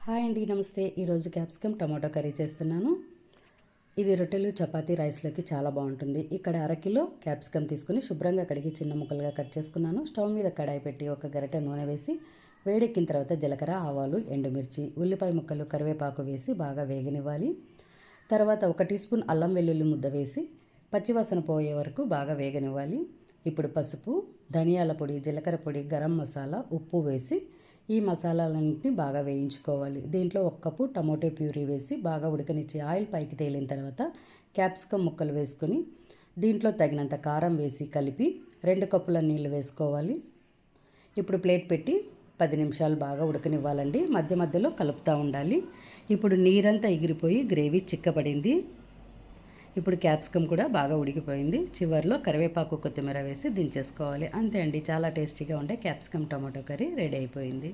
Hi అండి, నమస్తే. ఈరోజు క్యాప్సికమ్ టమాటో కర్రీ చేస్తున్నాను. ఇది రొట్టెలు, చపాతీ, రైస్లోకి చాలా బాగుంటుంది. ఇక్కడ అరకిలో క్యాప్సికమ్ తీసుకుని శుభ్రంగా కడిగి చిన్న ముక్కలుగా కట్ చేసుకున్నాను. స్టవ్ మీద కడాయి పెట్టి ఒక గరిటె నూనె వేసి వేడెక్కిన తర్వాత జీలకర్ర, ఆవాలు, ఎండుమిర్చి, ఉల్లిపాయ ముక్కలు, కరివేపాకు వేసి బాగా వేగనివ్వాలి. తర్వాత 1 టీ స్పూన్ అల్లం వెల్లుల్లి ముద్ద వేసి పచ్చివాసన పోయే వరకు బాగా వేగనివ్వాలి. ఇప్పుడు పసుపు, ధనియాల పొడి, జీలకర్ర పొడి, గరం మసాలా, ఉప్పు వేసి ఈ మసాలాలన్నింటినీ బాగా వేయించుకోవాలి. దీంట్లో 1 కప్పు టమోటో ప్యూరీ వేసి బాగా ఉడకనిచ్చి ఆయిల్ పైకి తేలిన తర్వాత క్యాప్సికమ్ ముక్కలు వేసుకొని దీంట్లో తగినంత కారం వేసి కలిపి 2 కప్పుల నీళ్ళు వేసుకోవాలి. ఇప్పుడు ప్లేట్ పెట్టి 10 నిమిషాలు బాగా ఉడకనివ్వాలండి. మధ్య మధ్యలో కలుపుతూ ఉండాలి. ఇప్పుడు నీరంతా ఎగిరిపోయి గ్రేవీ చిక్కబడింది. ఇప్పుడు క్యాప్సికమ్ కూడా బాగా ఉడికిపోయింది. చివరిలో కరివేపాకు, కొత్తిమీర వేసి దించేసుకోవాలి. అంతే అండి, చాలా టేస్టీగా ఉండే క్యాప్సికమ్ టమాటో కర్రీ రెడీ అయిపోయింది.